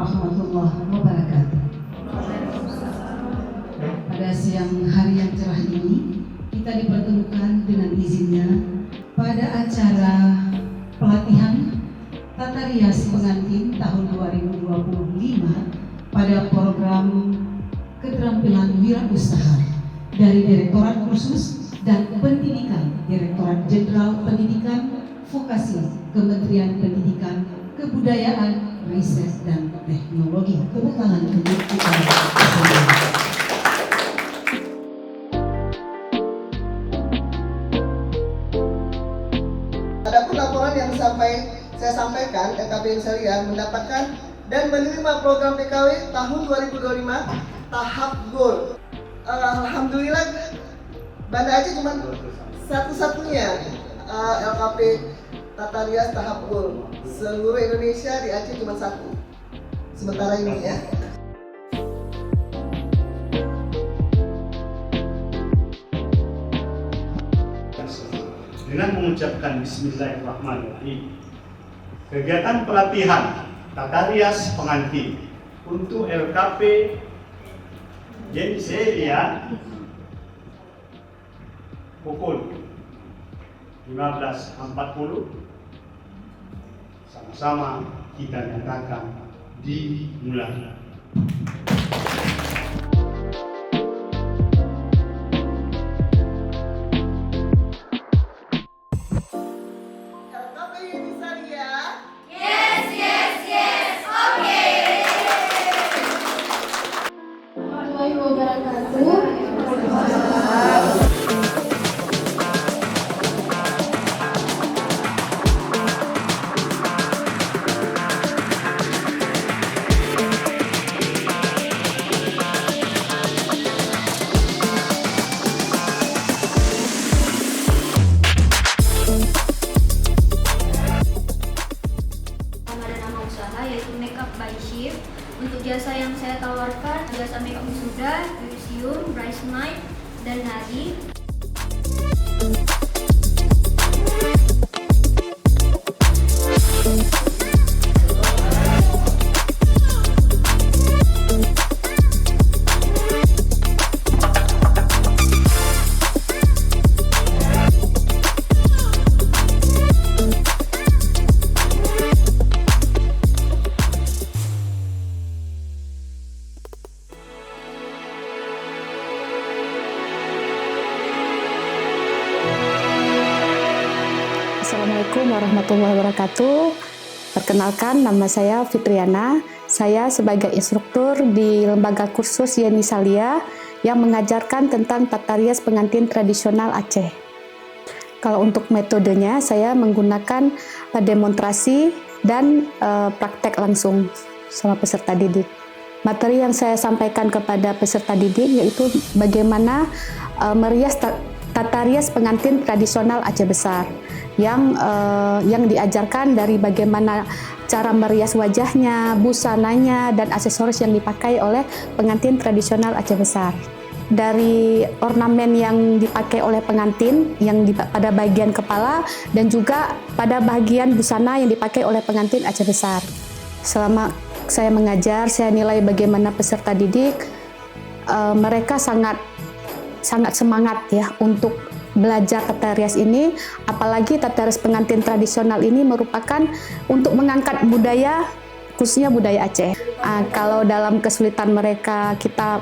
warahmatullahi wabarakatuh. Pada siang hari yang cerah ini, kita dipertemukan dengan izinnya pada acara pelatihan tata rias pengantin tahun 2025 pada program keterampilan wirausaha dari Direktorat Khusus dan Pendidikan Direktorat Jenderal Pendidikan Vokasi Kementerian Pendidikan, Kebudayaan, Riset dan Teknologi. Tepuk tangan untuk kita semua. Adapun laporan yang saya sampaikan, LKP Insalia mendapatkan dan menerima program PKW tahun 2025 tahap gold. Alhamdulillah, Banda Aceh cuma satu-satunya LKP Tata Rias tahap gold. Seluruh Indonesia di Aceh cuma satu. Sementara ini ya. Dengan mengucapkan Bismillahirrahmanirrahim, kegiatan pelatihan tata rias pengantin untuk LKP Jenselia pukul 15.40 sama-sama kita nyatakan dimulai. Yaitu makeup by Shift. Untuk jasa yang saya tawarkan, jasa makeup wisuda, beautician, bridesmaid, dan nadi. Assalamualaikum warahmatullahi wabarakatuh. Perkenalkan, nama saya Fitriana. Saya sebagai instruktur di Lembaga Kursus Yeni Salia yang mengajarkan tentang tata rias pengantin tradisional Aceh. Kalau untuk metodenya, saya menggunakan demonstrasi dan praktek langsung sama peserta didik. Materi yang saya sampaikan kepada peserta didik yaitu bagaimana merias tata rias pengantin tradisional Aceh Besar yang diajarkan dari bagaimana cara merias wajahnya, busananya, dan aksesoris yang dipakai oleh pengantin tradisional Aceh Besar. Dari ornamen yang dipakai oleh pengantin pada bagian kepala dan juga pada bagian busana yang dipakai oleh pengantin Aceh Besar. Selama saya mengajar, saya nilai bagaimana peserta didik mereka sangat semangat ya untuk belajar tata rias ini, apalagi tata rias pengantin tradisional ini merupakan untuk mengangkat budaya, khususnya budaya Aceh. Kalau dalam kesulitan mereka, kita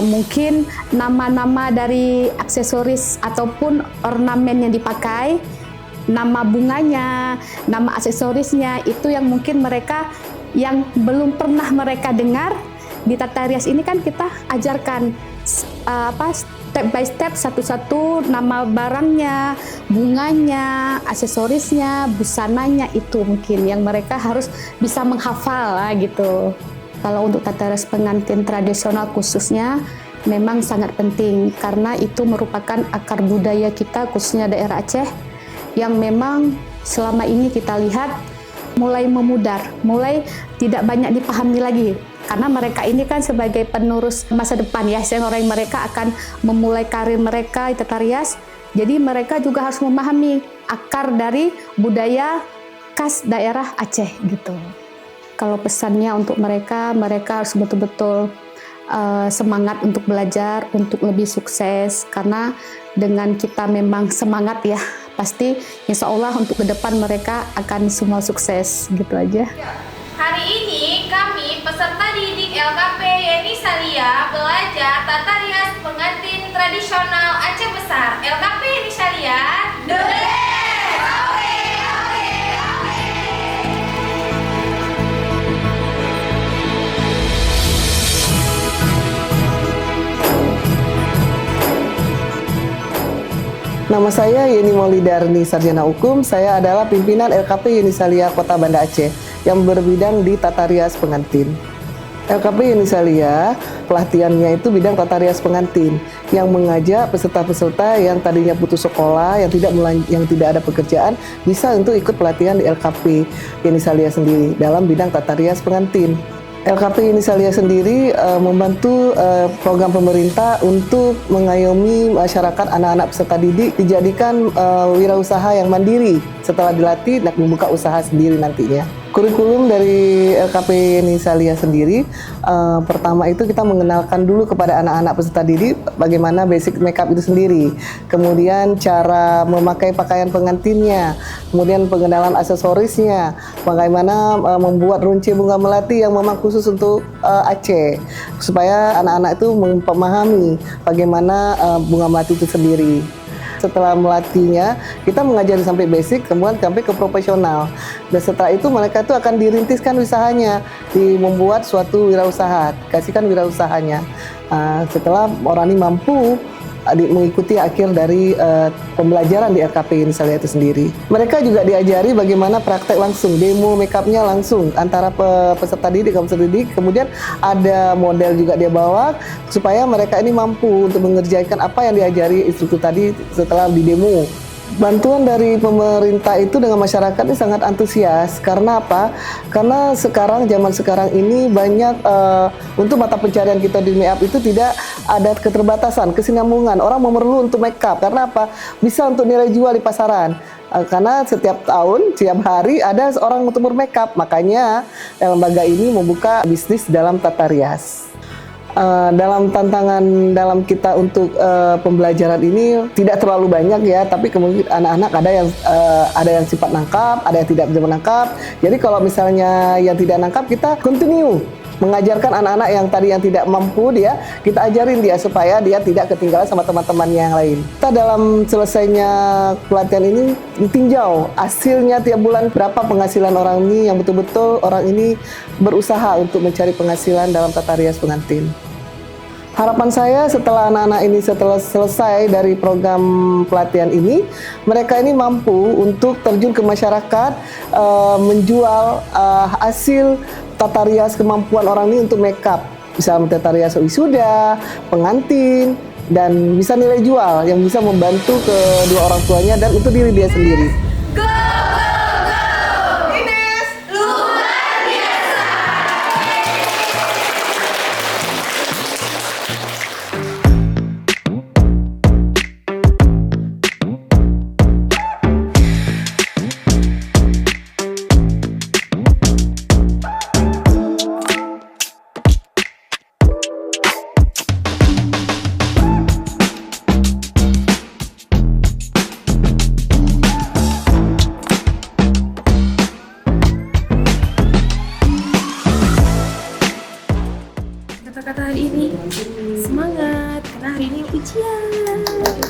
mungkin nama-nama dari aksesoris ataupun ornamen yang dipakai, nama bunganya, nama aksesorisnya, itu yang mungkin mereka yang belum pernah mereka dengar. Di tata rias ini kan kita ajarkan step by step, satu-satu nama barangnya, bunganya, aksesorisnya, busananya, itu mungkin yang mereka harus bisa menghafal gitu. Kalau untuk tata rias pengantin tradisional khususnya memang sangat penting karena itu merupakan akar budaya kita khususnya daerah Aceh yang memang selama ini kita lihat mulai memudar, mulai tidak banyak dipahami lagi. Karena mereka ini kan sebagai penerus masa depan ya, orang mereka akan memulai karir mereka di tata rias. Jadi mereka juga harus memahami akar dari budaya khas daerah Aceh gitu. Kalau pesannya untuk mereka harus betul-betul semangat untuk belajar, untuk lebih sukses. Karena dengan kita memang semangat ya, pasti insya Allah untuk ke depan mereka akan semua sukses, gitu aja. Hari ini kami peserta didik LKP Yeni Salia belajar tata rias pengantin tradisional Aceh Besar. LKP Yeni Salia, Nama saya Yeni Maulidarni, Sarjana Hukum. Saya adalah pimpinan LKP Yeni Salia Kota Banda Aceh yang berbidang di tata rias pengantin. LKP Yeni Salia, pelatihannya itu bidang tata rias pengantin yang mengajak peserta-peserta yang tadinya putus sekolah, yang tidak ada pekerjaan, bisa untuk ikut pelatihan di LKP Yeni Salia sendiri dalam bidang tata rias pengantin. LKP Yeni Salia sendiri membantu program pemerintah untuk mengayomi masyarakat anak-anak peserta didik dijadikan wirausaha yang mandiri setelah dilatih dan membuka usaha sendiri nantinya. Kurikulum dari LKP Yeni Salia sendiri, pertama itu kita mengenalkan dulu kepada anak-anak peserta didik bagaimana basic makeup itu sendiri, kemudian cara memakai pakaian pengantinnya, kemudian pengenalan aksesorisnya, bagaimana membuat runci bunga melati yang memang khusus untuk Aceh, supaya anak-anak itu memahami bagaimana bunga melati itu sendiri. Setelah melatihnya, kita mengajari sampai basic, kemudian sampai ke profesional. Dan setelah itu mereka itu akan dirintiskan usahanya, membuat suatu wirausaha, kasihkan wirausahanya. Setelah orang ini mampu mengikuti akhir dari pembelajaran di LKP Yeni Salia itu sendiri. Mereka juga diajari bagaimana praktek langsung, demo makeupnya langsung antara peserta didik ke peserta didik. Kemudian ada model juga dia bawa supaya mereka ini mampu untuk mengerjakan apa yang diajari instruktur tadi setelah di demo. Bantuan dari pemerintah itu dengan masyarakat ini sangat antusias. Karena apa? Karena zaman sekarang ini banyak untuk mata pencarian kita di makeup itu tidak ada keterbatasan, kesinambungan. Orang memerlukan untuk makeup. Karena apa? Bisa untuk nilai jual di pasaran. Karena setiap tahun, setiap hari ada seorang untuk bermakeup. Makanya lembaga ini membuka bisnis dalam tata rias. Dalam tantangan dalam kita untuk pembelajaran ini tidak terlalu banyak ya, tapi kemudian anak-anak ada yang sifat nangkap, ada yang tidak bisa menangkap. Jadi kalau misalnya yang tidak nangkap, kita continue mengajarkan anak-anak yang tadi yang tidak mampu kita ajarin dia supaya dia tidak ketinggalan sama teman-temannya yang lain. Kita dalam selesainya pelatihan ini ditinjau hasilnya tiap bulan berapa penghasilan orang ini yang betul-betul orang ini berusaha untuk mencari penghasilan dalam tata rias pengantin. Harapan saya setelah anak-anak ini setelah selesai dari program pelatihan ini, mereka ini mampu untuk terjun ke masyarakat, menjual hasil tata rias kemampuan orang ini untuk makeup. Bisa tata rias wisuda, pengantin, dan bisa nilai jual yang bisa membantu kedua orang tuanya dan untuk diri dia sendiri. kata-kata hari ini semangat karena hari ini ujian.